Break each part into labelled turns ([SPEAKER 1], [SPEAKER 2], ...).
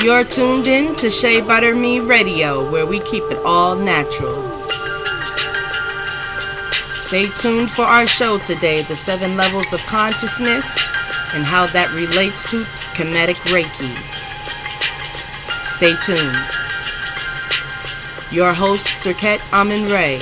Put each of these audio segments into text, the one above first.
[SPEAKER 1] You're tuned in to Shea Butter Me Radio, where we keep it all natural. Stay tuned for our show today, the 7 levels of consciousness and how that relates to Kemetic Reiki. Stay tuned. Your host, Serket Amin-Ray.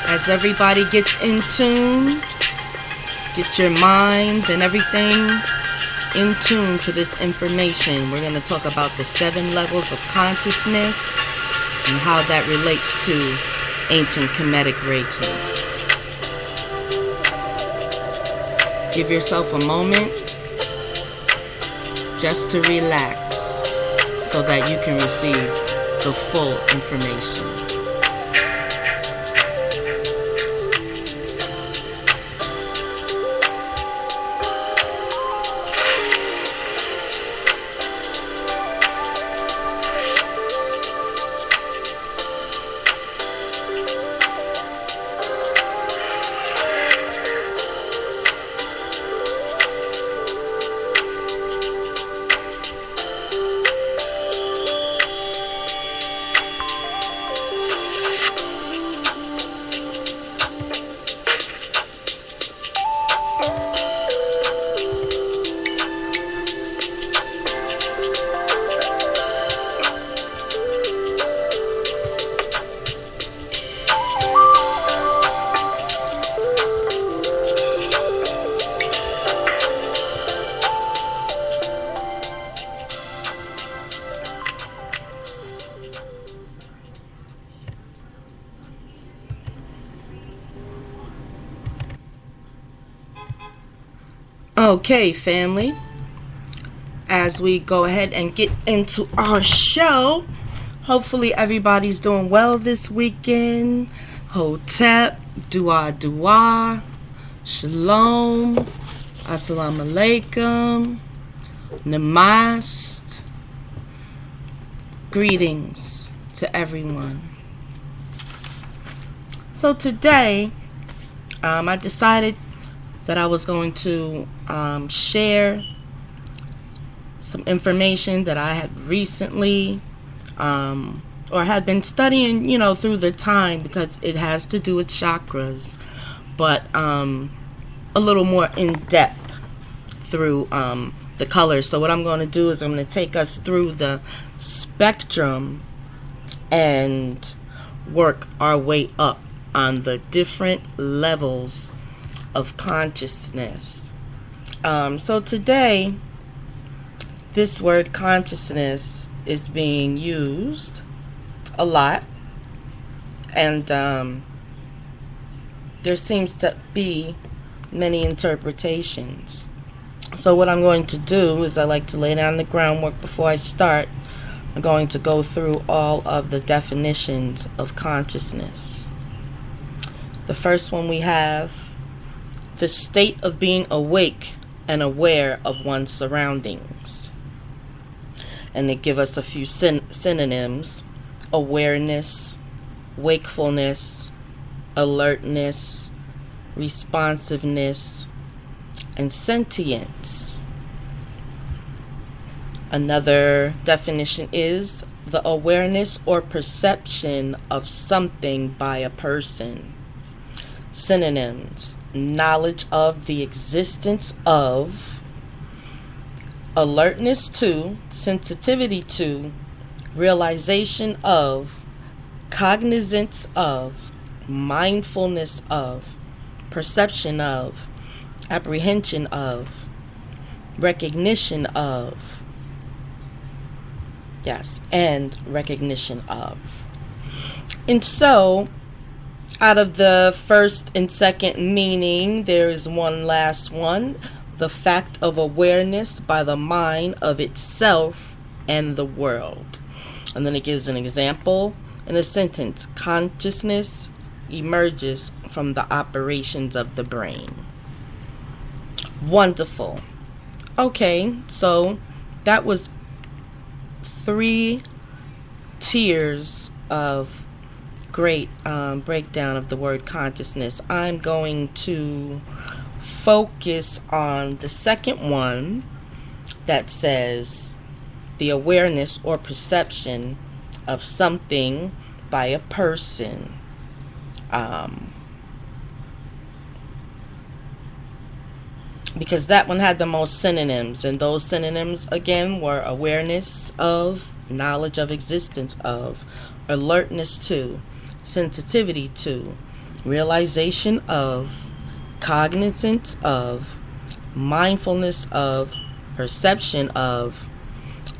[SPEAKER 1] As everybody gets in tune, get your mind and everything in tune to this information. We're going to talk about the 7 levels of consciousness and how that relates to Ancient Kemetic Reiki. Give yourself a moment just to relax so that you can receive the full information. Okay, family, as we go ahead and get into our show, hopefully everybody's doing well this weekend. Hotep, dua, shalom, assalamu alaikum, namaste, greetings to everyone. So today, I decided that I was going to share some information that I had recently or had been studying, through the time, because it has to do with chakras, but a little more in depth through the colors. So what I'm going to do is I'm going to take us through the spectrum and work our way up on the different levels of consciousness. So today, this word consciousness is being used a lot, and there seems to be many interpretations. So what I'm going to do is I like to lay down the groundwork before I start. I'm going to go through all of the definitions of consciousness. The first one we have: the state of being awake and aware of one's surroundings. And they give us a few synonyms: awareness, wakefulness, alertness, responsiveness, and sentience. Another definition is the awareness or perception of something by a person. Synonyms: knowledge of the existence of, alertness to, sensitivity to, realization of, cognizance of, mindfulness of, perception of, apprehension of, recognition of, and recognition of. And so, out of the first and second meaning, there is one last one: the fact of awareness by the mind of itself and the world. And then it gives an example in a sentence: consciousness emerges from the operations of the brain. Wonderful. Okay, so that was 3 tiers of great breakdown of the word consciousness. I'm going to focus on the second one that says the awareness or perception of something by a person. Because that one had the most synonyms, and those synonyms again were awareness of, knowledge of existence of, alertness to, sensitivity to, realization of, cognizance of, mindfulness of, perception of,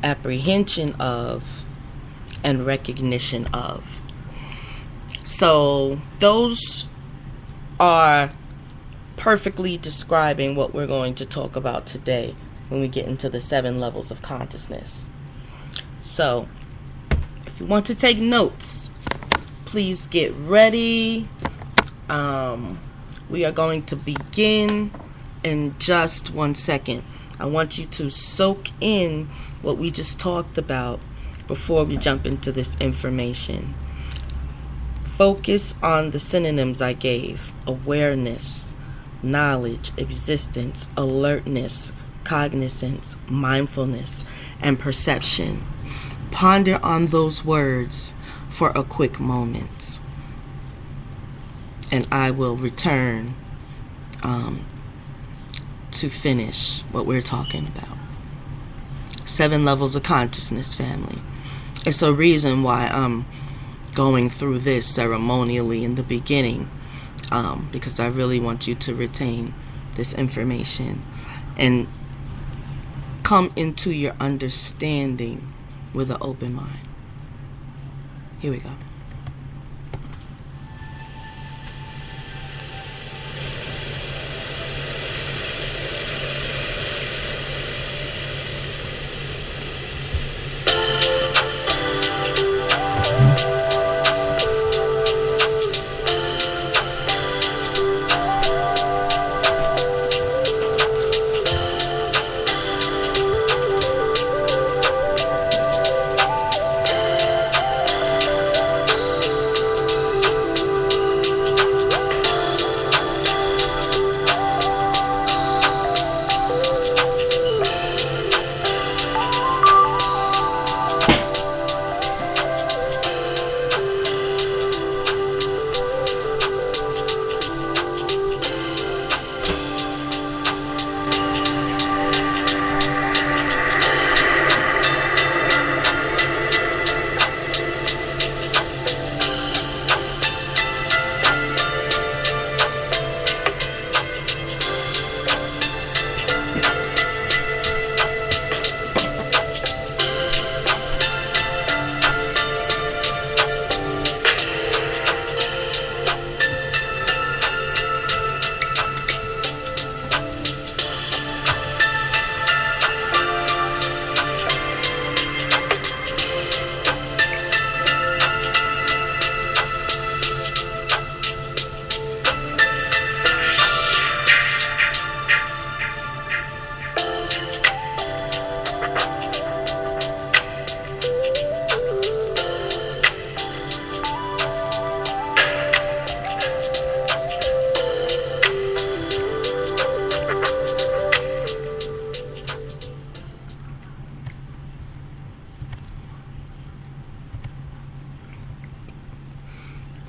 [SPEAKER 1] apprehension of, and recognition of. So those are perfectly describing what we're going to talk about today when we get into the 7 levels of consciousness. So if you want to take notes, please get ready. We are going to begin in just 1 second. I want you to soak in what we just talked about before we jump into this information. Focus on the synonyms I gave: awareness, knowledge, existence, alertness, cognizance, mindfulness, and perception. Ponder on those words for a quick moment, and I will return to finish what we're talking about. 7 levels of consciousness, family. It's a reason why I'm going through this ceremonially in the beginning, because I really want you to retain this information and come into your understanding with an open mind. Here we go.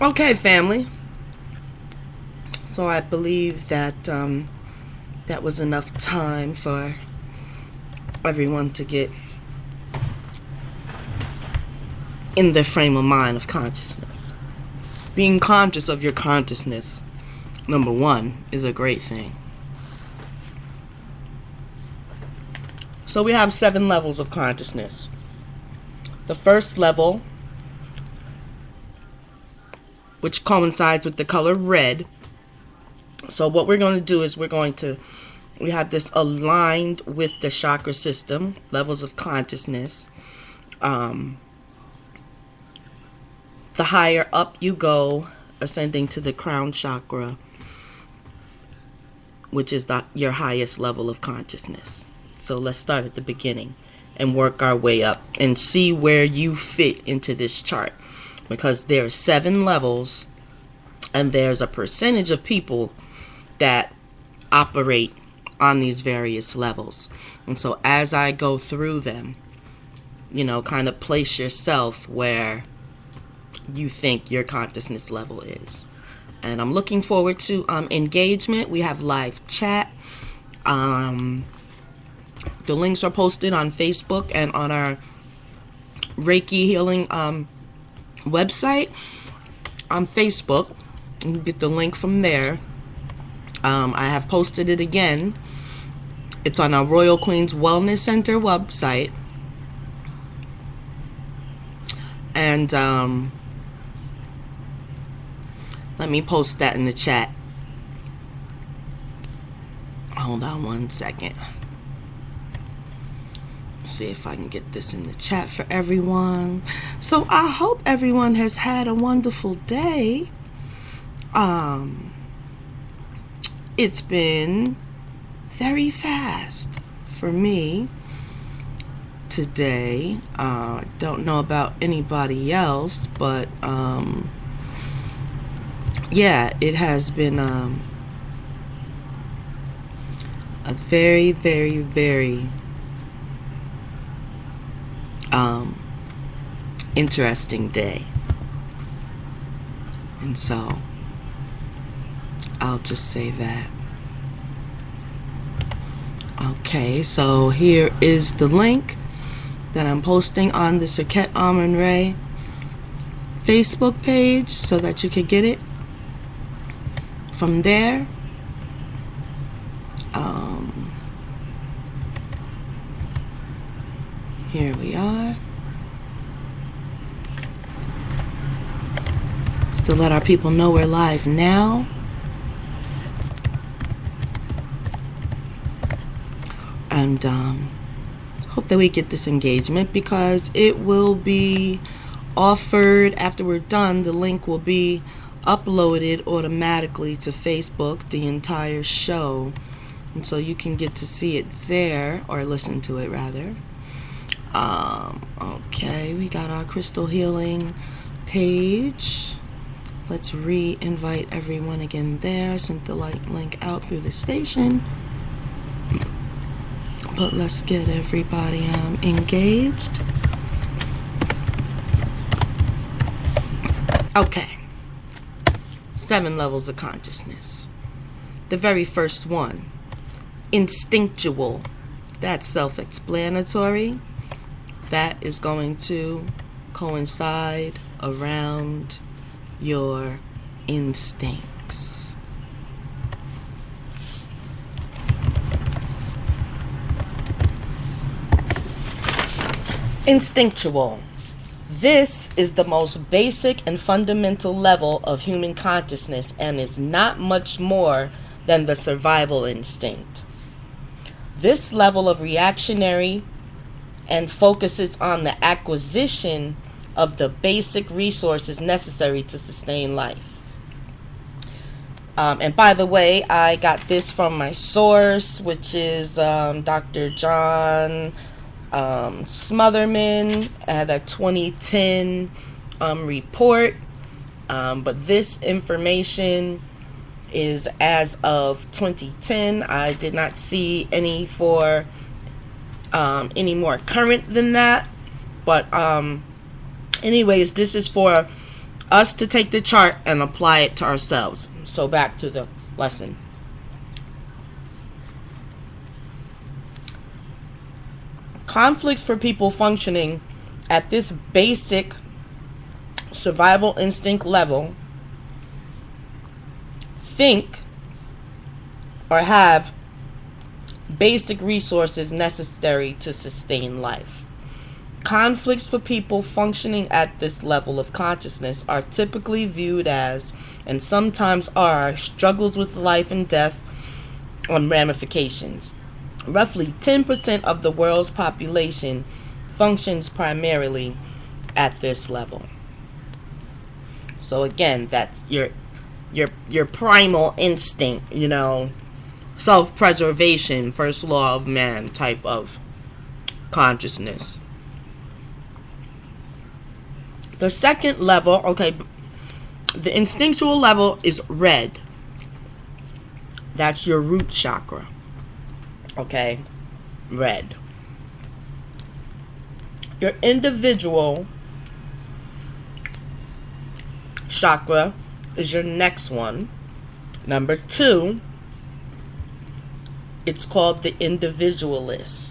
[SPEAKER 1] Okay, family. So I believe that that was enough time for everyone to get in the frame of mind of consciousness. Being conscious of your consciousness, number one, is a great thing. So we have 7 levels of consciousness. The first level, which coincides with the color red. So what we're going to do is we have this aligned with the chakra system, levels of consciousness. The higher up you go, ascending to the crown chakra, which is your highest level of consciousness. So let's start at the beginning and work our way up and see where you fit into this chart. Because there are 7 levels, and there's a percentage of people that operate on these various levels. And so as I go through them, kind of place yourself where you think your consciousness level is. And I'm looking forward to engagement. We have live chat. The links are posted on Facebook and on our Reiki healing website. On Facebook, you can get the link from there. I have posted it again. It's on our Royal Queens Wellness Center website. And let me post that in the chat. Hold on one second. See if I can get this in the chat for everyone. So I hope everyone has had a wonderful day. It's been very fast for me today. Don't know about anybody else, but yeah, it has been a very, very, very interesting day. And so I'll just say that. Okay, so here is the link that I'm posting on the Circuit Almond Ray Facebook page so that you can get it from there. Here we are. Just to let our people know we're live now. And hope that we get this engagement, because it will be offered after we're done. The link will be uploaded automatically to Facebook, the entire show, and so you can get to see it there, or listen to it rather. Okay, we got our crystal healing page. Let's re-invite everyone again there. Sent the link out through the station. But let's get everybody engaged. Okay. 7 levels of consciousness. The very first one, instinctual. That's self-explanatory. That is going to coincide around your instincts. Instinctual. This is the most basic and fundamental level of human consciousness and is not much more than the survival instinct. This level of reactionary and focuses on the acquisition of the basic resources necessary to sustain life. And by the way, I got this from my source, which is Dr. John Smotherman at a 2010 report. But this information is as of 2010. I did not see any for any more current than that. But anyways, this is for us to take the chart and apply it to ourselves. So back to the lesson. Conflicts for people functioning at this basic survival instinct level think or have basic resources necessary to sustain life. Conflicts for people functioning at this level of consciousness are typically viewed as, and sometimes are, struggles with life and death on ramifications. Roughly 10% of the world's population functions primarily at this level. So again, that's your primal instinct, you know, self-preservation, first law of man type of consciousness. The second level, okay, the instinctual level is red. That's your root chakra. Okay, red. Your individual chakra is your next one. Number 2, it's called the individualist.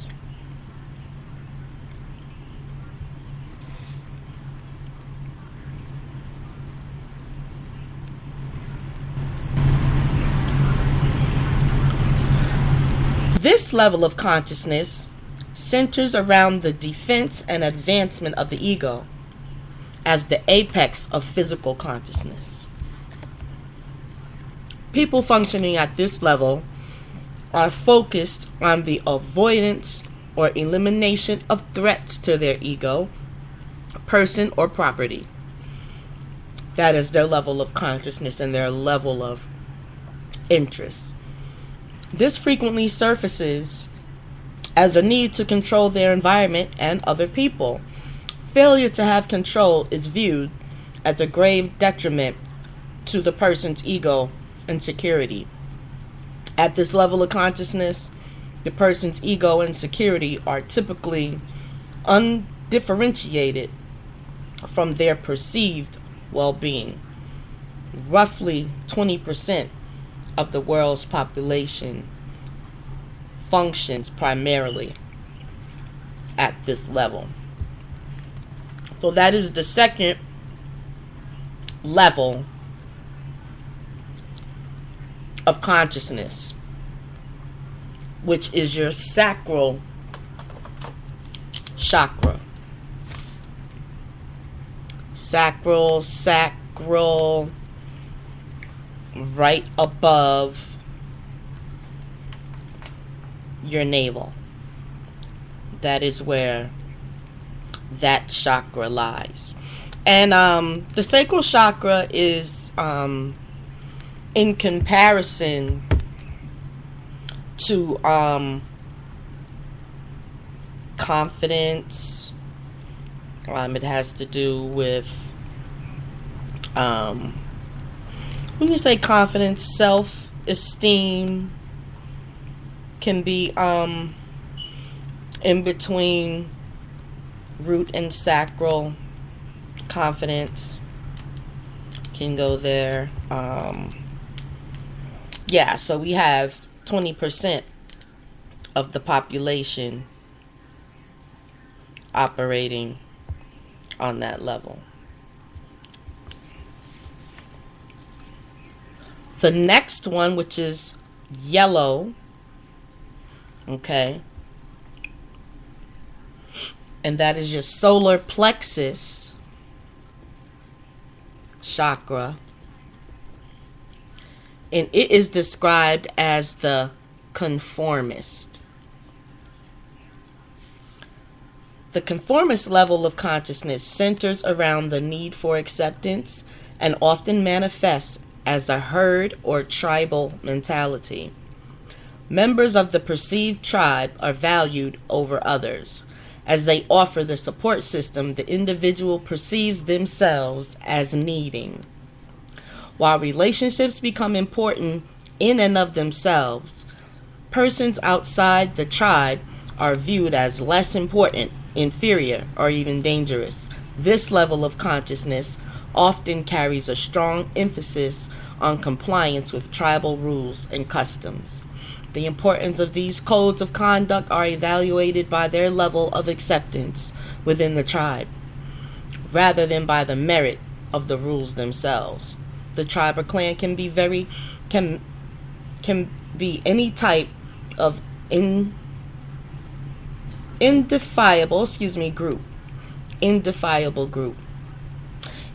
[SPEAKER 1] This level of consciousness centers around the defense and advancement of the ego as the apex of physical consciousness. People functioning at this level are focused on the avoidance or elimination of threats to their ego, person, or property. That is their level of consciousness and their level of interest. This frequently surfaces as a need to control their environment and other people. Failure to have control is viewed as a grave detriment to the person's ego and security. At this level of consciousness, the person's ego and security are typically undifferentiated from their perceived well-being. Roughly 20% of the world's population functions primarily at this level. So that is the second level of consciousness, which is your sacral chakra. Sacral, right above your navel. That is where that chakra lies. And the sacral chakra is in comparison to confidence. It has to do with when you say confidence, self-esteem can be in between root and sacral. Confidence can go there. Yeah, so we have 20% of the population operating on that level. The next one, which is yellow, okay, and that is your solar plexus chakra, and it is described as the conformist. The conformist level of consciousness centers around the need for acceptance and often manifests as a herd or tribal mentality. Members of the perceived tribe are valued over others. As they offer the support system, the individual perceives themselves as needing. While relationships become important in and of themselves, persons outside the tribe are viewed as less important, inferior, or even dangerous. This level of consciousness often carries a strong emphasis on compliance with tribal rules and customs. The importance of these codes of conduct are evaluated by their level of acceptance within the tribe, rather than by the merit of the rules themselves. The tribe or clan can be any type of indefiable group.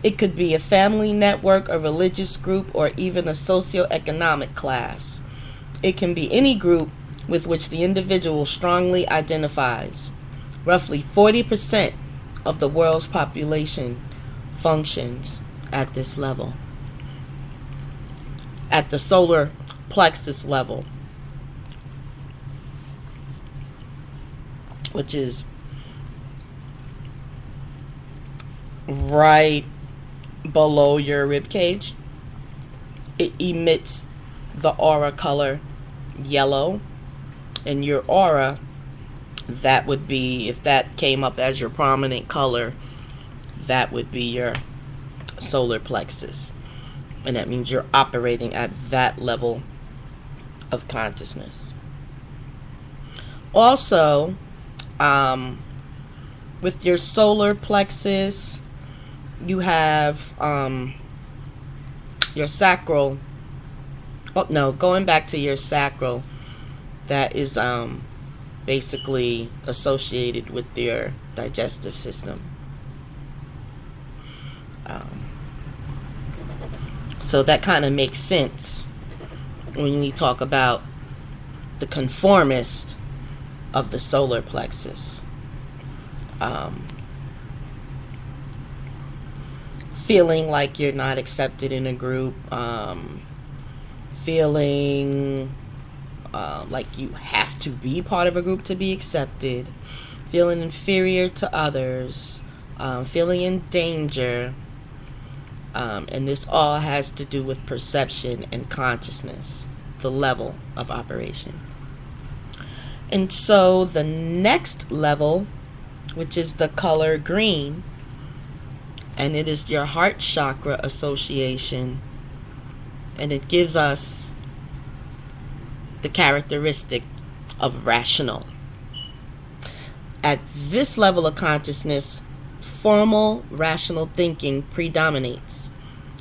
[SPEAKER 1] It could be a family network, a religious group, or even a socioeconomic class. It can be any group with which the individual strongly identifies. Roughly 40% of the world's population functions at this level. At the solar plexus level, which is right below your rib cage. It emits the aura color yellow, and your aura, that would be, if that came up as your prominent color, that would be your solar plexus, and that means you're operating at that level of consciousness. Also, with your solar plexus, you have your sacral. Oh no, going back to your sacral, that is basically associated with your digestive system. So that kind of makes sense when we talk about the conformist of the solar plexus. Feeling like you're not accepted in a group, feeling like you have to be part of a group to be accepted, feeling inferior to others, feeling in danger, and this all has to do with perception and consciousness, the level of operation. And so the next level, which is the color green, and it is your heart chakra association, and it gives us the characteristic of rational. At this level of consciousness, formal rational thinking predominates.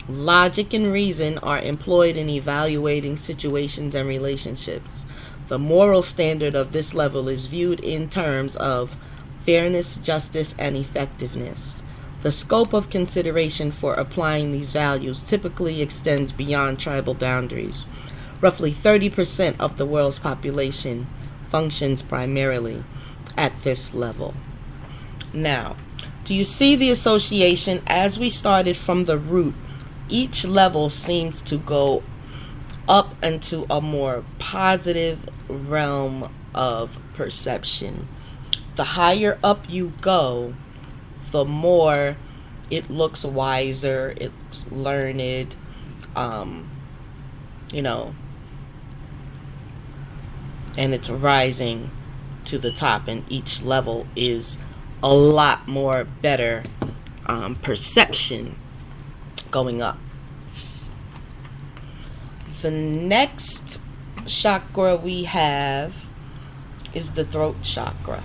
[SPEAKER 1] Logic and reason are employed in evaluating situations and relationships. The moral standard of this level is viewed in terms of fairness, justice, and effectiveness. The scope of consideration for applying these values typically extends beyond tribal boundaries. Roughly 30% of the world's population functions primarily at this level. Now, do you see the association? As we started from the root, each level seems to go up into a more positive realm of perception. The higher up you go, the more it looks wiser, it's learned, and it's rising to the top, and each level is a lot more better perception going up. The next chakra we have is the throat chakra.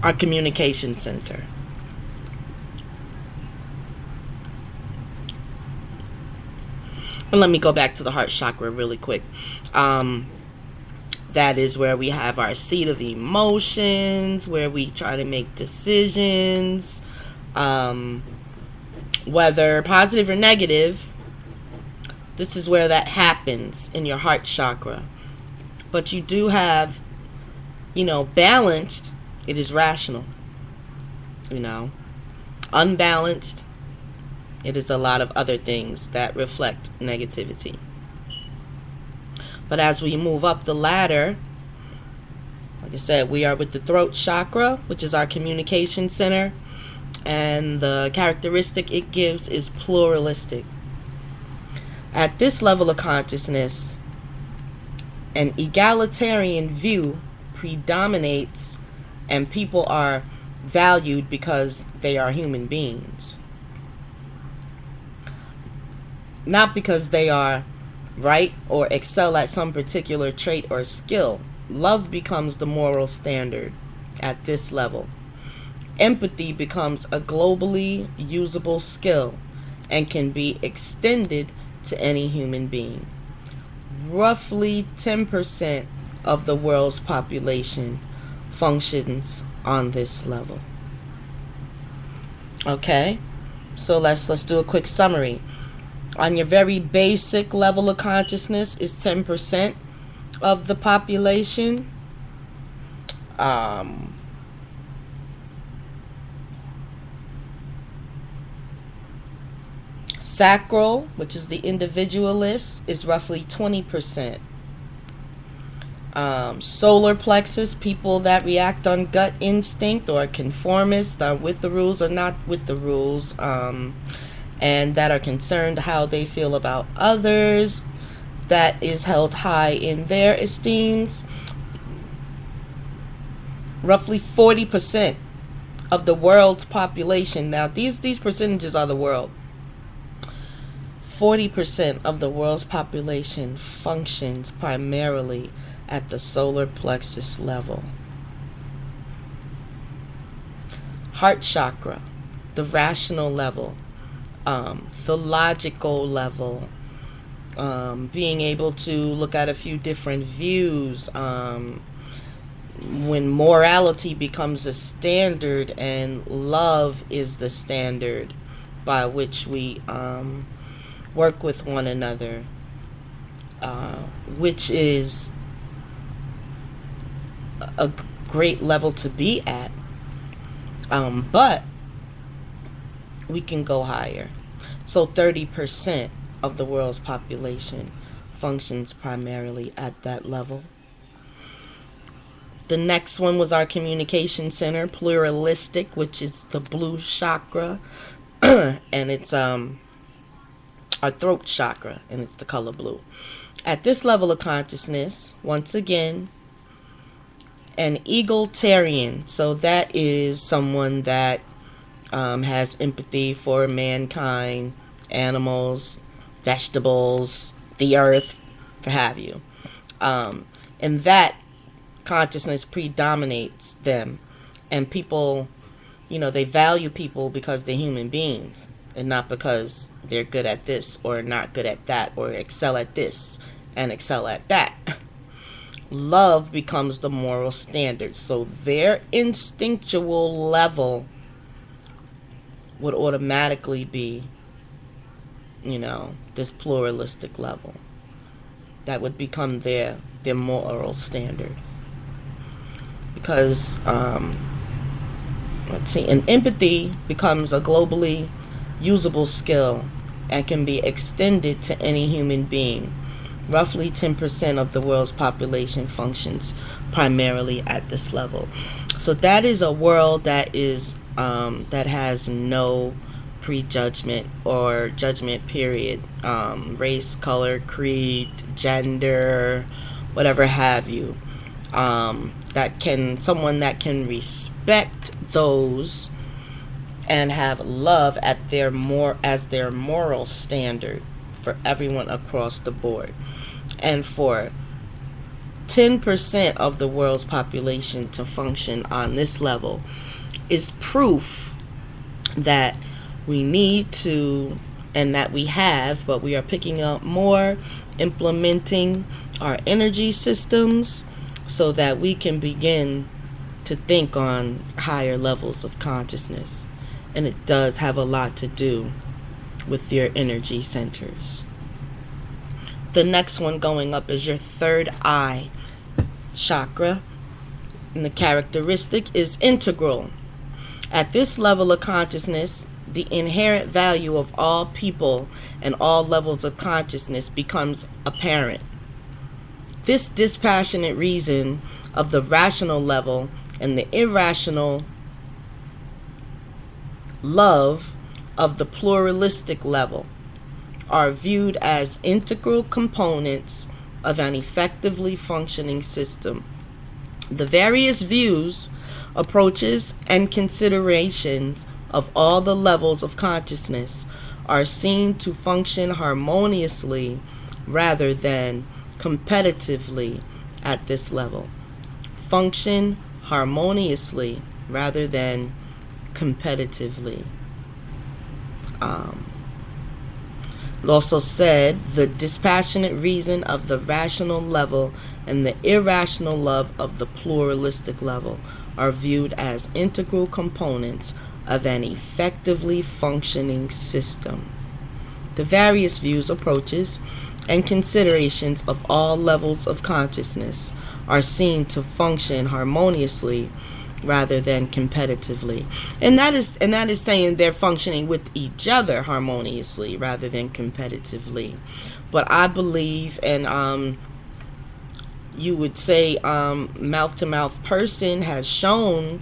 [SPEAKER 1] Our communication center. But let me go back to the heart chakra really quick. That is where we have our seat of emotions, where we try to make decisions, whether positive or negative. This is where that happens in your heart chakra. But you do have, balanced, it is rational. Unbalanced, it is a lot of other things that reflect negativity. But as we move up the ladder, like I said, we are with the throat chakra, which is our communication center. And the characteristic it gives is pluralistic. At this level of consciousness, an egalitarian view predominates, And people are valued because they are human beings, not because they are right or excel at some particular trait or skill. Love becomes the moral standard at this level. Empathy becomes a globally usable skill and can be extended to any human being. Roughly 10% of the world's population functions on this level. Okay, so let's do a quick summary. On your very basic level of consciousness is 10% of the population. Sacral, which is the individualist, is roughly 20%. Solar plexus, people that react on gut instinct or conformist, are with the rules or not with the rules, and that are concerned how they feel about others, that is held high in their esteems. Roughly 40% of the world's population, now these percentages are the world, 40% of the world's population functions primarily at the solar plexus level. Heart chakra, the rational level, the logical level, being able to look at a few different views, when morality becomes a standard and love is the standard by which we work with one another, which is a great level to be at, but we can go higher. So 30% of the world's population functions primarily at that level. The next one was our communication center, pluralistic, which is the blue chakra, and it's our throat chakra, and it's the color blue. At this level of consciousness, once again, an egalitarian, so that is someone that has empathy for mankind, animals, vegetables, the earth, what have you. And that consciousness predominates them. And people, they value people because they're human beings and not because they're good at this or not good at that or excel at this and excel at that. Love becomes the moral standard. So their instinctual level would automatically be, this pluralistic level. That would become their moral standard. Because, let's see, and empathy becomes a globally usable skill and can be extended to any human being. Roughly 10% of the world's population functions primarily at this level. So that is a world that is that has no prejudgment or judgment period. Race, color, creed, gender, whatever have you. Someone that can respect those and have love as their moral standard for everyone across the board. And for 10% of the world's population to function on this level is proof that we need to, and that we have, but we are picking up more, implementing our energy systems so that we can begin to think on higher levels of consciousness. And it does have a lot to do with your energy centers. The next one going up is your third eye chakra, and the characteristic is integral. At this level of consciousness, the inherent value of all people and all levels of consciousness becomes apparent. This dispassionate reason of the rational level and the irrational love of the pluralistic level are viewed as integral components of an effectively functioning system. The various views approaches and considerations of all the levels of consciousness are seen to function harmoniously rather than competitively at this level. Function harmoniously rather than competitively. It also said the dispassionate reason of the rational level and the irrational love of the pluralistic level are viewed as integral components of an effectively functioning system. The various views, approaches, and considerations of all levels of consciousness are seen to function harmoniously rather than competitively. And that is saying they're functioning with each other harmoniously rather than competitively. But I believe, and you would say mouth-to-mouth person has shown,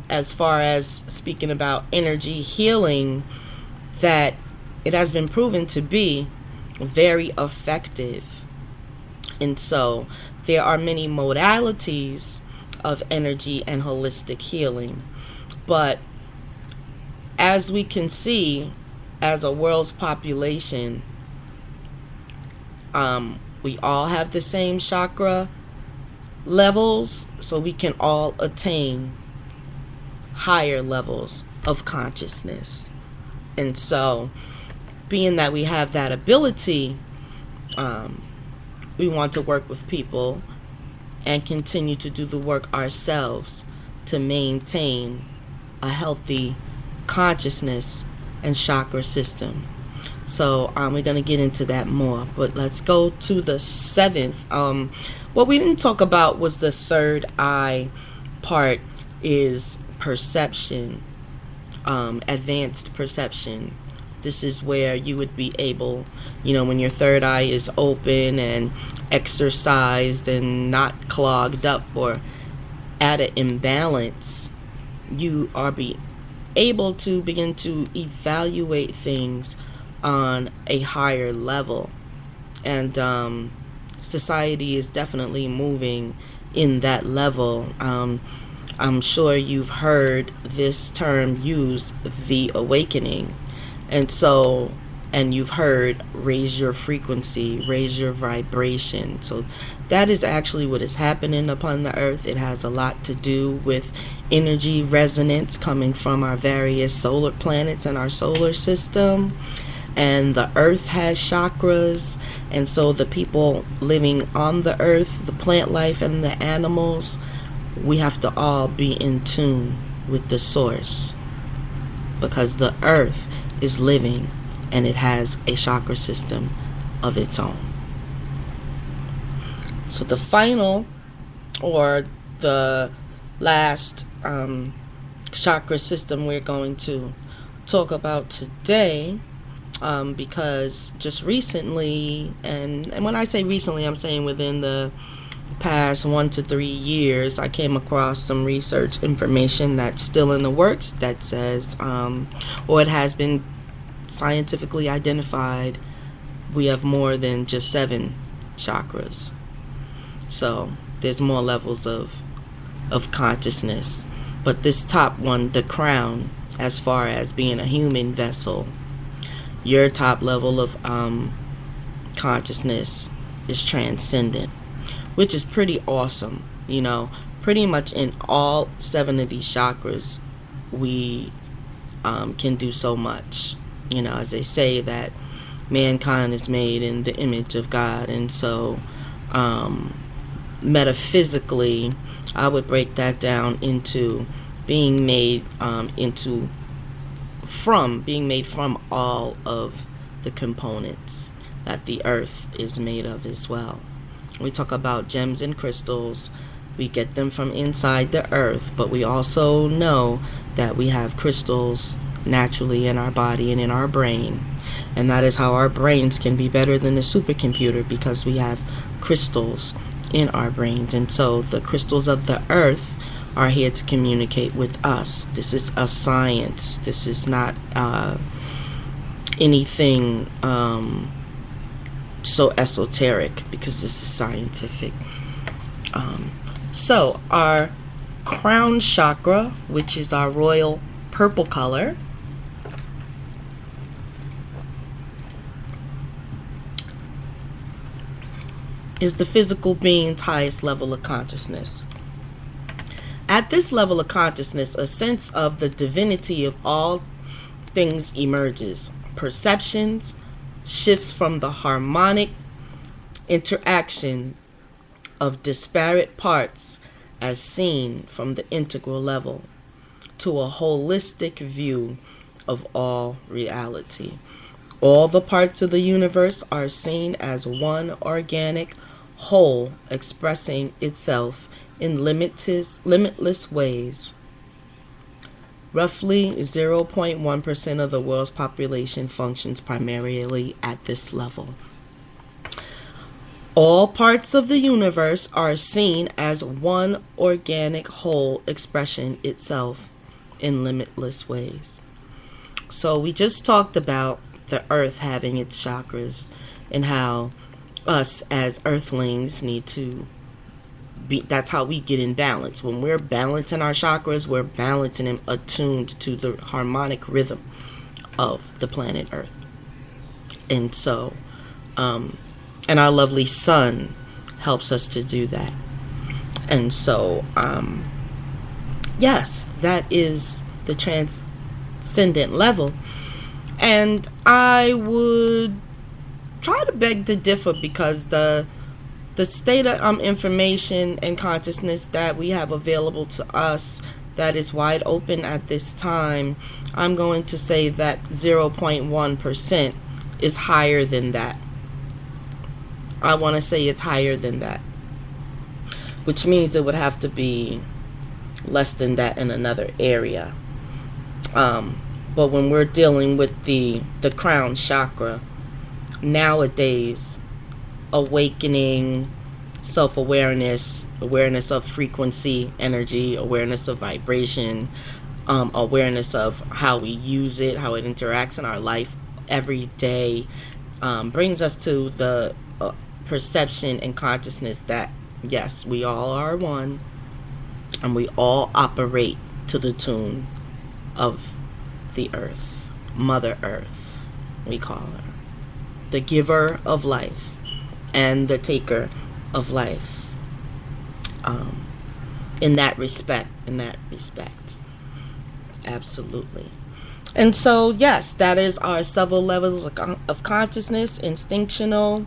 [SPEAKER 1] as far as speaking about energy healing, that it has been proven to be very effective. And so there are many modalities of energy and holistic healing. But as we can see, as a world's population, we all have the same chakra levels, so we can all attain higher levels of consciousness. And so, being that we have that ability, we want to work with people and continue to do the work ourselves to maintain a healthy consciousness and chakra system. So we're going to get into that more, but let's go to the seventh. What we didn't talk about was the third eye part, is perception, advanced perception. This is where you would be able, when your third eye is open and exercised and not clogged up or at an imbalance, you are able to begin to evaluate things on a higher level. And society is definitely moving in that level. I'm sure you've heard this term used, the awakening. And you've heard raise your frequency, raise your vibration. So that is actually what is happening upon the earth. It has a lot to do with energy resonance coming from our various solar planets in our solar system. And the earth has chakras. And so the people living on the earth, the plant life and the animals, we have to all be in tune with the source, because the earth is living and it has a chakra system of its own. So the final, or the last chakra system we're going to talk about today, because just recently, and when I say recently, I'm saying within the past 1 to 3 years, I came across some research information that's still in the works that says, or it has been scientifically identified, we have more than just 7 chakras. So there's more levels of consciousness. But this top one, the crown, as far as being a human vessel, your top level of consciousness is transcendent, which is pretty awesome. Pretty much in all 7 of these chakras, we can do so much. As they say that mankind is made in the image of God, and so metaphysically, I would break that down into being made from all of the components that the earth is made of as well. We talk about gems and crystals. We get them from inside the earth, but we also know that we have crystals naturally in our body and in our brain. And that is how our brains can be better than a supercomputer, because we have crystals in our brains. And so the crystals of the earth are here to communicate with us. This is a science. This is not anything so esoteric, because this is scientific. So our crown chakra, which is our royal purple color, is the physical being's highest level of consciousness. At this level of consciousness, a sense of the divinity of all things emerges. Perceptions shifts from the harmonic interaction of disparate parts as seen from the integral level to a holistic view of all reality. All the parts of the universe are seen as one organic whole expressing itself in limitless ways. Roughly 0.1% of the world's population functions primarily at this level. All parts of the universe are seen as one organic whole expressing itself in limitless ways. So we just talked about the earth having its chakras and how us as earthlings need to be, that's how we get in balance. When we're balancing our chakras, we're balancing and attuned to the harmonic rhythm of the planet Earth. And so, and our lovely sun helps us to do that. And so, yes, that is the transcendent level. And I would try to beg to differ, because the state of information and consciousness that we have available to us that is wide open at this time, I'm going to say that 0.1% is higher than that. I want to say it's higher than that, which means it would have to be less than that in another area. But when we're dealing with the crown chakra, nowadays, awakening, self-awareness, awareness of frequency, energy, awareness of vibration, awareness of how we use it, how it interacts in our life every day, brings us to the perception and consciousness that, yes, we all are one, and we all operate to the tune of the earth, Mother Earth, we call her, the giver of life and the taker of life. In that respect, absolutely. And so, yes, that is our several levels of consciousness: instinctual,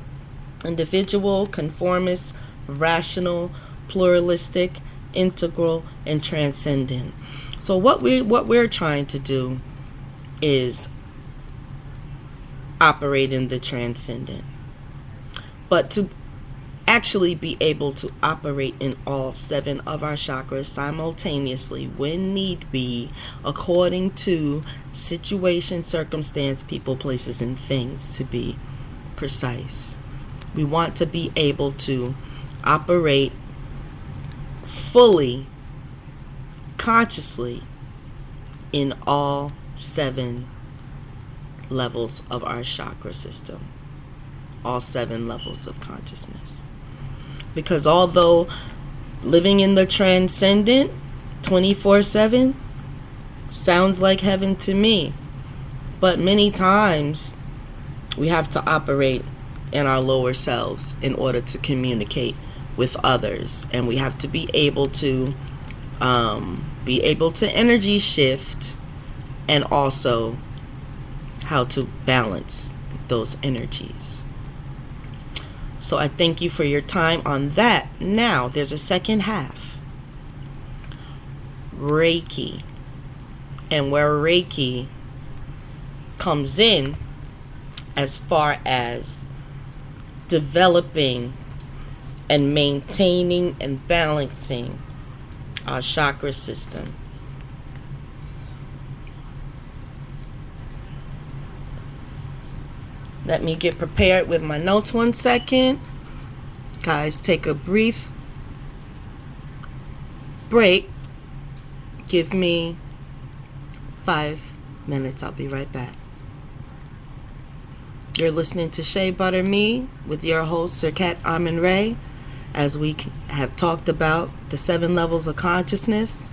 [SPEAKER 1] individual, conformist, rational, pluralistic, integral, and transcendent. So what we're trying to do is operate in the transcendent, but to actually be able to operate in all 7 of our chakras simultaneously when need be, according to situation, circumstance, people, places, and things, to be precise. We want to be able to operate fully, consciously, in all 7 levels of our chakra system, all 7 levels of consciousness. Because although living in the transcendent 24/7 sounds like heaven to me, but many times we have to operate in our lower selves in order to communicate with others, and we have to be able to energy shift, and also how to balance those energies. So I thank you for your time on that. Now there's a second half, Reiki, and where Reiki comes in as far as developing and maintaining and balancing our chakra system. Let me get prepared with my notes 1 second. Guys, take a brief break. Give me 5 minutes. I'll be right back. You're listening to Shea Butter Me with your host, Sir Cat Amin Ray. as we have talked about the 7 levels of consciousness.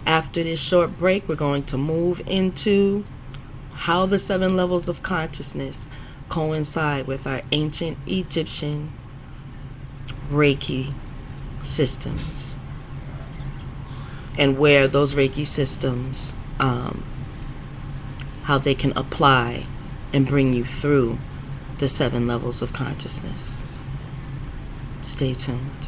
[SPEAKER 1] After this short break, we're going to move into how the 7 levels of consciousness coincide with our ancient Egyptian Reiki systems, and where those Reiki systems, how they can apply and bring you through the 7 levels of consciousness. Stay tuned.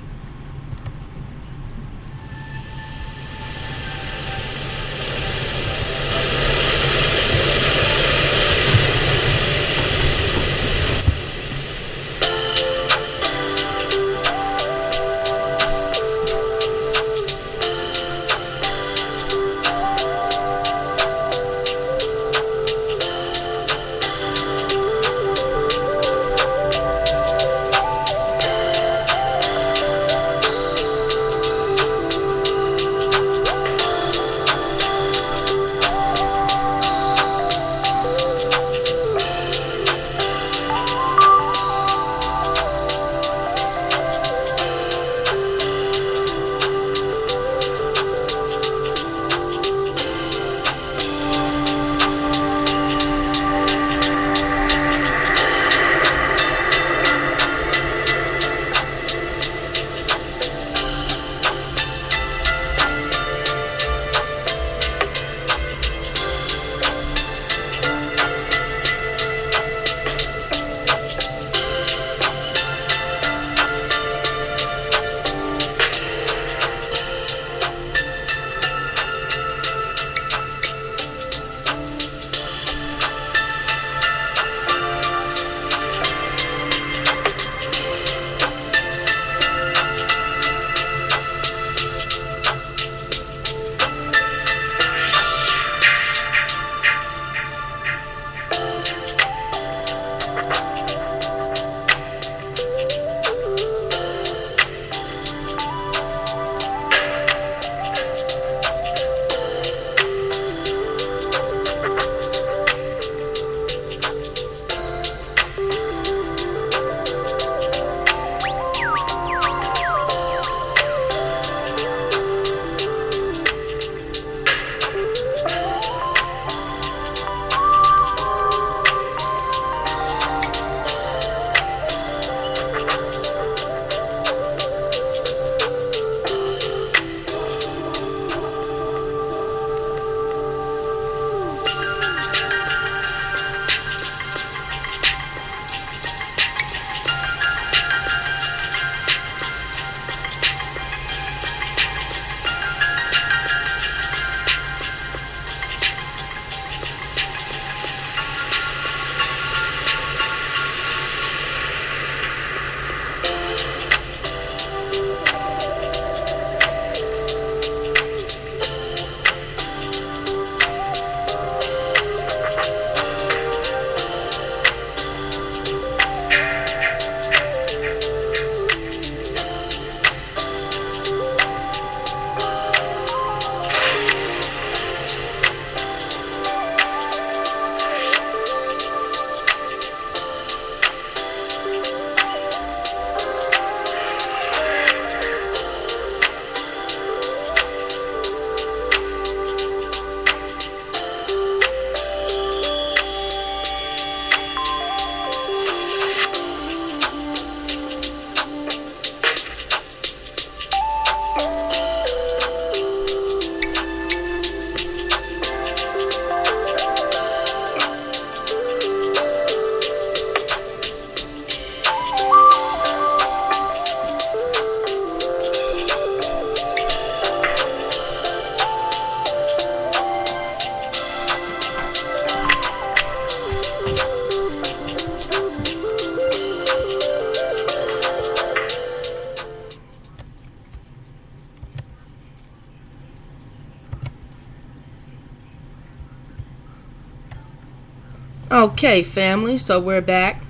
[SPEAKER 1] Okay, family, so we're back.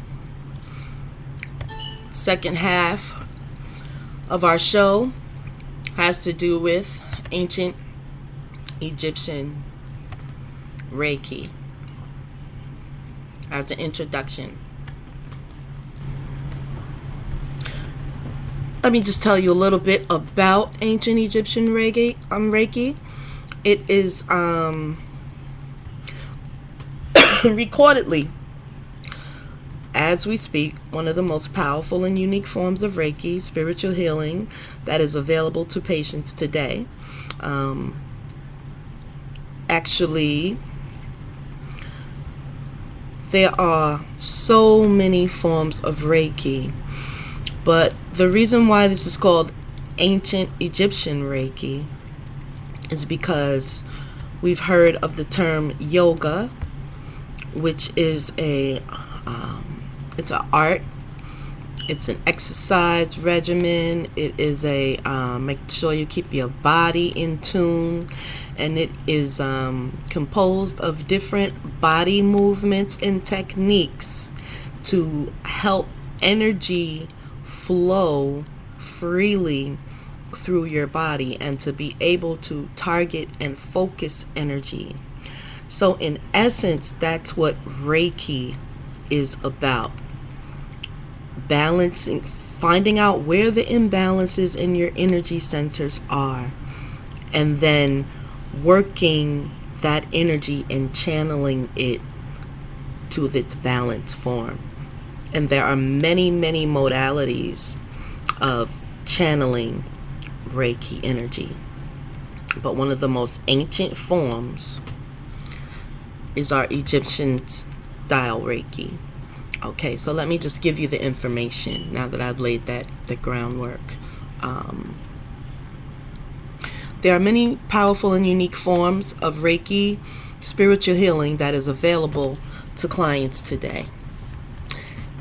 [SPEAKER 1] Second half of our show has to do with ancient Egyptian Reiki as an introduction. let me just tell you a little bit about Ancient Egyptian Reiki. It is recordedly, as we speak, one of the most powerful and unique forms of Reiki, spiritual healing, that is available to patients today. Actually, there are so many forms of Reiki, but the reason why this is called Ancient Egyptian Reiki is because we've heard of the term yoga, which is it's an art, it's an exercise regimen, it is make sure you keep your body in tune, and it is composed of different body movements and techniques to help energy flow freely through your body and to be able to target and focus energy. So in essence, that's what Reiki is about. Balancing, finding out where the imbalances in your energy centers are, and then working that energy and channeling it to its balanced form. And there are many, many modalities of channeling Reiki energy. But one of the most ancient forms is our Egyptian style Reiki. Okay, so let me just give you the information now that I've laid the groundwork. There are many powerful and unique forms of Reiki spiritual healing that is available to clients today.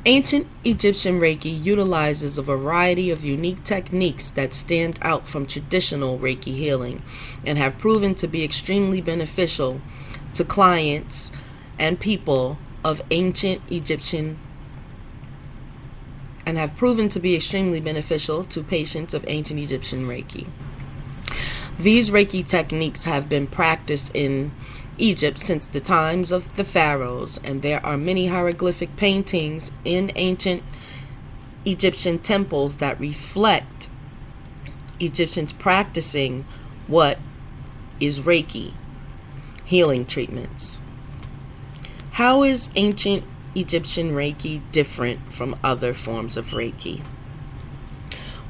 [SPEAKER 1] Ancient Egyptian Reiki utilizes a variety of unique techniques that stand out from traditional Reiki healing and have proven to be extremely beneficial to clients and people of ancient Egyptian and have proven to be extremely beneficial to patients of ancient Egyptian Reiki. These Reiki techniques have been practiced in Egypt since the times of the Pharos, and there are many hieroglyphic paintings in ancient Egyptian temples that reflect Egyptians practicing what is Reiki healing treatments. How is ancient Egyptian Reiki different from other forms of Reiki?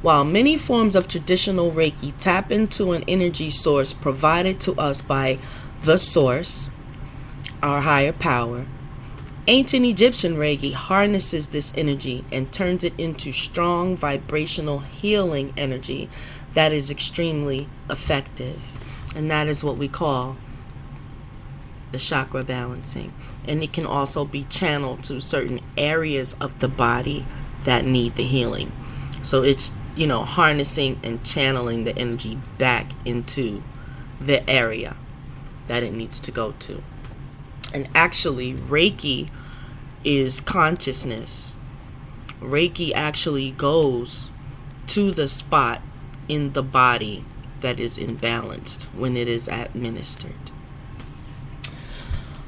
[SPEAKER 1] While many forms of traditional Reiki tap into an energy source provided to us by the source, our higher power, ancient Egyptian Reiki harnesses this energy and turns it into strong vibrational healing energy that is extremely effective. And that is what we call the chakra balancing. And it can also be channeled to certain areas of the body that need the healing. So it's, harnessing and channeling the energy back into the area that it needs to go to. And actually, Reiki is consciousness. Reiki actually goes to the spot in the body that is imbalanced when it is administered.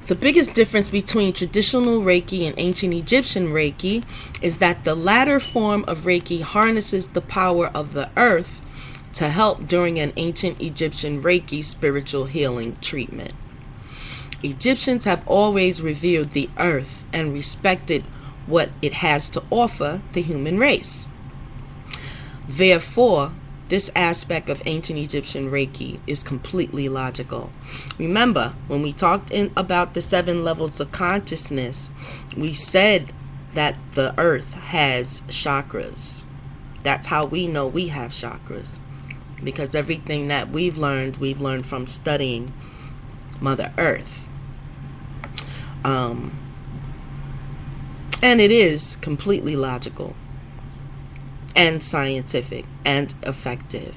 [SPEAKER 1] The biggest difference between traditional Reiki and ancient Egyptian Reiki is that the latter form of Reiki harnesses the power of the earth to help during an ancient Egyptian Reiki spiritual healing treatment. Egyptians have always revered the earth and respected what it has to offer the human race. Therefore, this aspect of ancient Egyptian Reiki is completely logical. Remember, when we talked about the 7 levels of consciousness, we said that the earth has chakras. That's how we know we have chakras. Because everything that we've learned from studying Mother Earth. And it is completely logical and scientific and effective.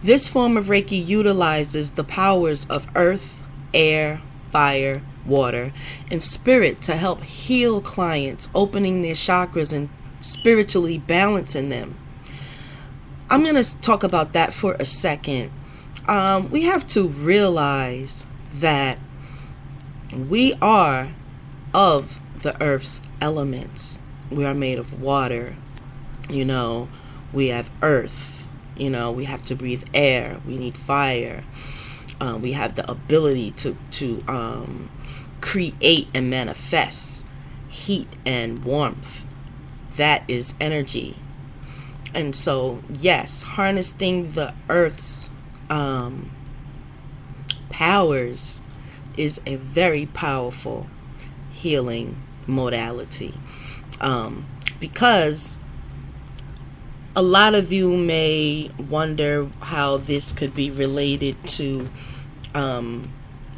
[SPEAKER 1] This form of Reiki utilizes the powers of earth, air, fire, water, and spirit to help heal clients, opening their chakras and spiritually balancing them. I'm going to talk about that for a second. We have to realize that we are of the earth's elements. We are made of water. We have earth. We have to breathe air. We need fire. We have the ability to create and manifest heat and warmth. That is energy. And so, yes, harnessing the earth's powers is a very powerful healing modality. Because a lot of you may wonder how this could be related to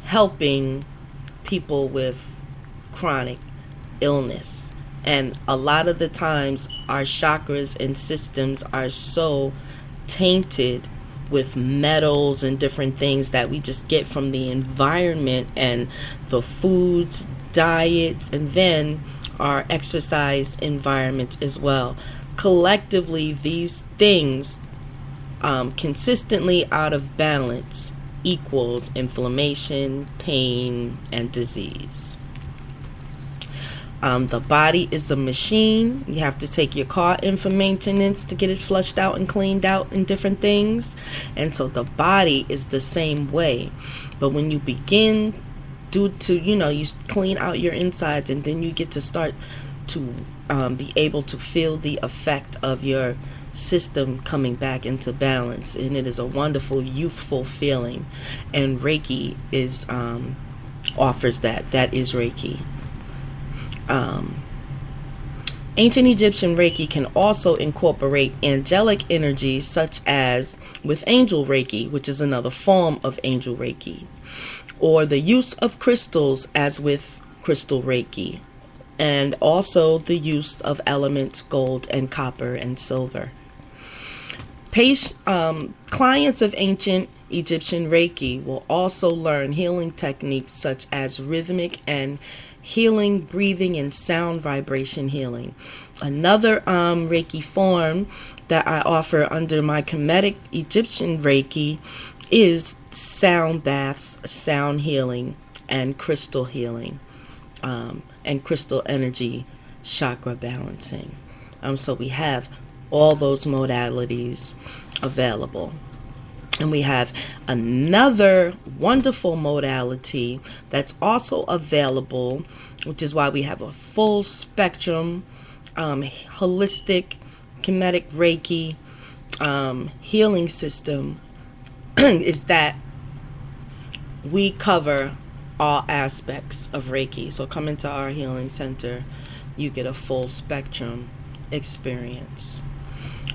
[SPEAKER 1] helping people with chronic illness. And a lot of the times our chakras and systems are so tainted with metals and different things that we just get from the environment and the foods, diets, and then our exercise environments as well. Collectively, these things consistently out of balance equals inflammation, pain, and disease. The body is a machine. You have to take your car in for maintenance to get it flushed out and cleaned out and different things. And so the body is the same way. But when you begin you clean out your insides, and then you get to start to be able to feel the effect of your system coming back into balance. And it is a wonderful, youthful feeling. And Reiki offers that. That is Reiki. Ancient Egyptian Reiki can also incorporate angelic energies, such as with Angel Reiki, which is another form of Angel Reiki, or the use of crystals, as with Crystal Reiki, and also the use of elements gold and copper and silver. Clients of Ancient Egyptian Reiki will also learn healing techniques such as rhythmic and healing, breathing, and sound vibration healing. Another Reiki form that I offer under my Kemetic Egyptian Reiki is sound baths, sound healing, and crystal healing, and crystal energy chakra balancing. So we have all those modalities available. And we have another wonderful modality that's also available, which is why we have a full spectrum, holistic, Kemetic Reiki healing system, is that we cover all aspects of Reiki. So come into our healing center, you get a full spectrum experience.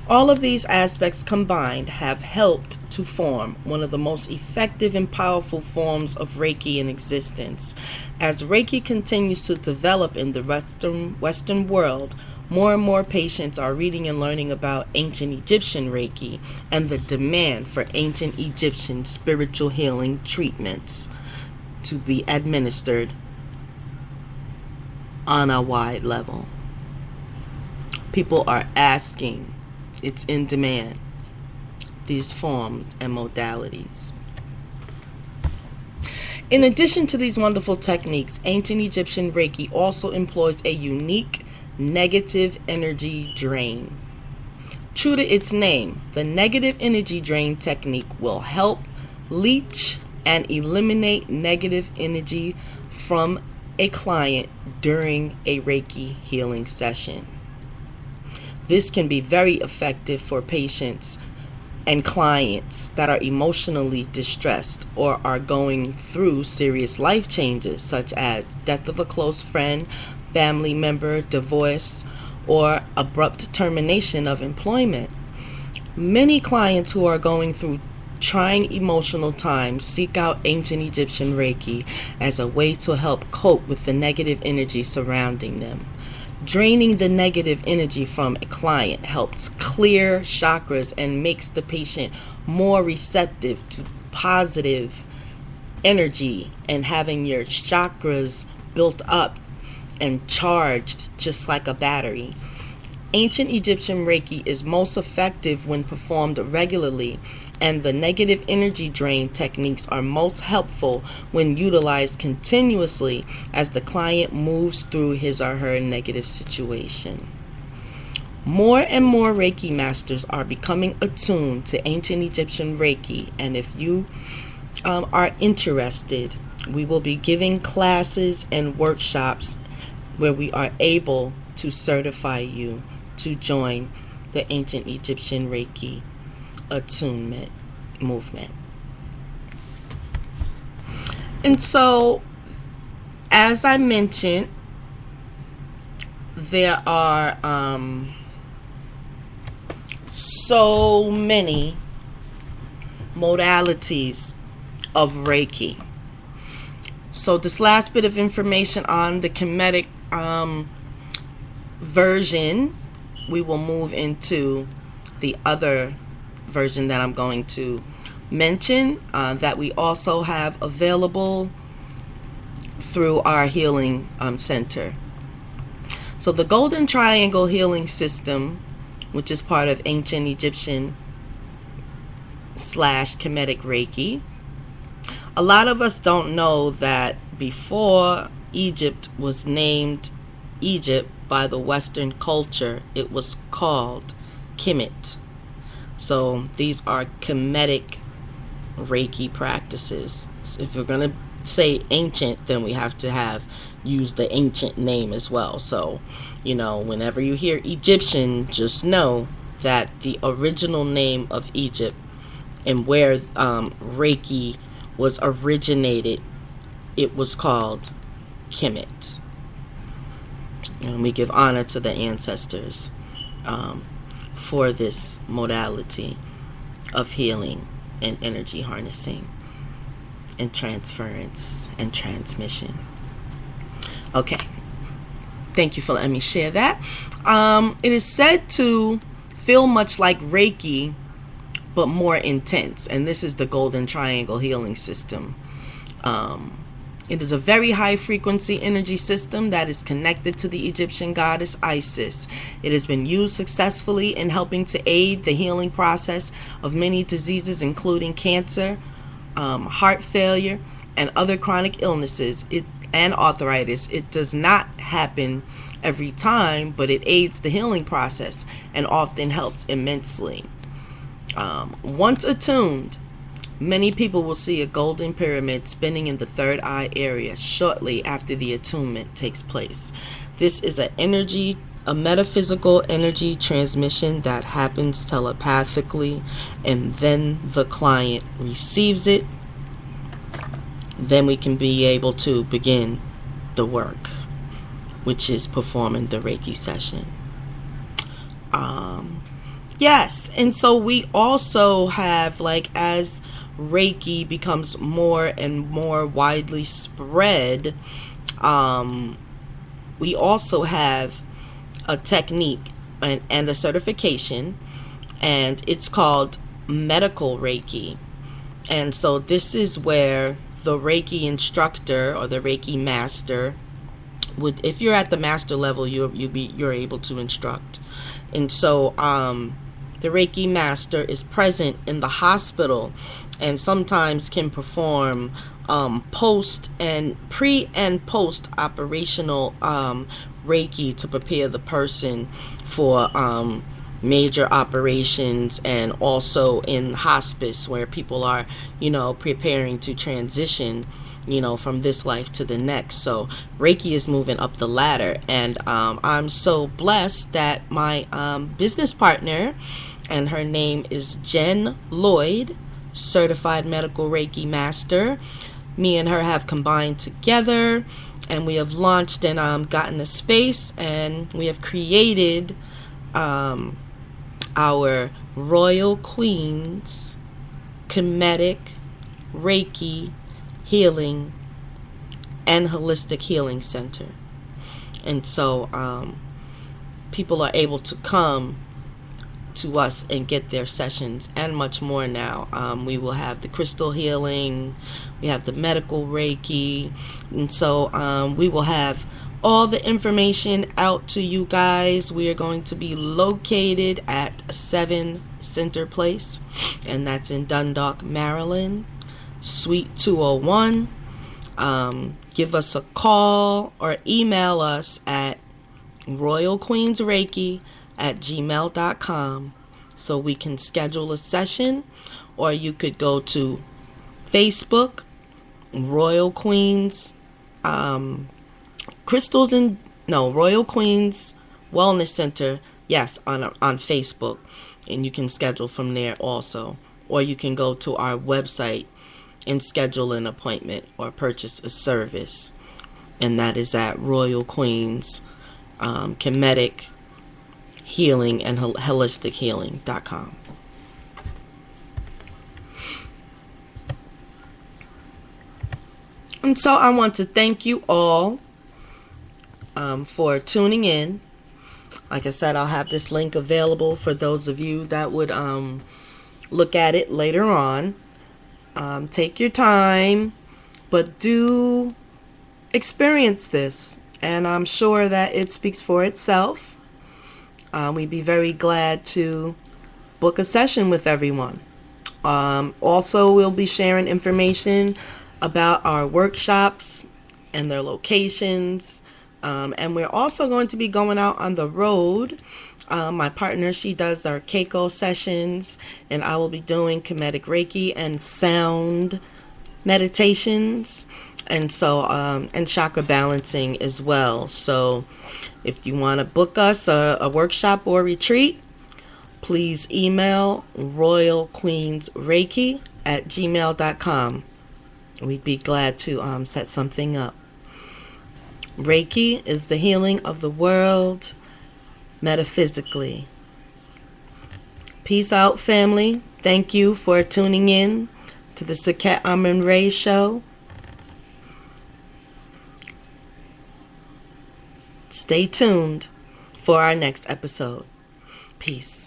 [SPEAKER 1] All of these aspects combined have helped to form one of the most effective and powerful forms of Reiki in existence. As Reiki continues to develop in the Western world, more and more patients are reading and learning about Ancient Egyptian Reiki and the demand for Ancient Egyptian spiritual healing treatments to be administered on a wide level. People are asking. It's in demand, these forms and modalities. In addition to these wonderful techniques, Ancient Egyptian Reiki also employs a unique negative energy drain. True to its name, the negative energy drain technique will help leach and eliminate negative energy from a client during a Reiki healing session. This can be very effective for patients and clients that are emotionally distressed or are going through serious life changes, such as death of a close friend, family member, divorce, or abrupt termination of employment. Many clients who are going through trying emotional times seek out Ancient Egyptian Reiki as a way to help cope with the negative energy surrounding them. Draining the negative energy from a client helps clear chakras and makes the patient more receptive to positive energy and having your chakras built up and charged just like a battery. Ancient Egyptian Reiki is most effective when performed regularly, and the negative energy drain techniques are most helpful when utilized continuously as the client moves through his or her negative situation. More and more Reiki masters are becoming attuned to Ancient Egyptian Reiki, and if you are interested, we will be giving classes and workshops where we are able to certify you to join the Ancient Egyptian Reiki attunement movement. And so, as I mentioned, there are so many modalities of Reiki. So this last bit of information on the Kemetic version, we will move into the other version that I'm going to mention, that we also have available through our healing center. So the Golden Triangle Healing System, which is part of Ancient Egyptian / Kemetic Reiki. A lot of us don't know that before Egypt was named Egypt by the Western culture, it was called Kemet. So these are Kemetic Reiki practices. So if we're going to say ancient, then we have to use the ancient name as well. So, whenever you hear Egyptian, just know that the original name of Egypt and where Reiki was originated, it was called Kemet. And we give honor to the ancestors for this modality of healing and energy harnessing and transference and transmission. Okay, thank you for letting me share that. It is said to feel much like Reiki, but more intense, and this is the Golden Triangle Healing System. It is a very high frequency energy system that is connected to the Egyptian goddess Isis. It has been used successfully in helping to aid the healing process of many diseases, including cancer, heart failure, and other chronic illnesses and arthritis. It does not happen every time, but it aids the healing process and often helps immensely. Once attuned, many people will see a golden pyramid spinning in the third eye area shortly after the attunement takes place. This is a metaphysical energy transmission that happens telepathically, and then the client receives it. Then we can be able to begin the work, which is performing the Reiki session. Yes, and so we also have, as Reiki becomes more and more widely spread, we also have a technique and a certification, and it's called medical Reiki. And so this is where the Reiki instructor or the Reiki master would, if you're at the master level, you're able to instruct. And so the Reiki master is present in the hospital and sometimes can perform pre and post operational Reiki to prepare the person for major operations, and also in hospice where people are preparing to transition from this life to the next. So Reiki is moving up the ladder, and I'm so blessed that my business partner, and her name is Jen Lloyd, certified medical Reiki master. Me and her have combined together, and we have launched and gotten a space, and we have created our Royal Queens Kemetic Reiki Healing and Holistic Healing Center. And so people are able to come to us and get their sessions and much more now. We will have the crystal healing, we have the medical Reiki, and so we will have all the information out to you guys. We are going to be located at 7 Center Place, and that's in Dundalk, Maryland, Suite 201. Give us a call or email us at royalqueensreiki gmail.com so we can schedule a session, or you could go to Facebook, Royal Queens, Royal Queens Wellness Center, yes, on Facebook, and you can schedule from there also, or you can go to our website and schedule an appointment or purchase a service, and that is at Royal Queens Kemetic Healing and Holistic Healing.com. And so I want to thank you all for tuning in. Like I said, I'll have this link available for those of you that would look at it later on. Take your time, but do experience this, and I'm sure that it speaks for itself. We'd be very glad to book a session with everyone. Also, we'll be sharing information about our workshops and their locations. And we're also going to be going out on the road. My partner, she does our Keiko sessions, and I will be doing Kemetic Reiki and sound meditations, and so and chakra balancing as well. So if you want to book us a workshop or retreat, please email royalqueensreiki@gmail.com. We'd be glad to set something up. Reiki is the healing of the world metaphysically. Peace out, family. Thank you for tuning in to the Saket Amun-Ray Show. Stay tuned for our next episode. Peace.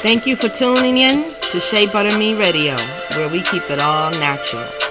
[SPEAKER 1] Thank you for tuning in to Shea Butter Me Radio, where we keep it all natural.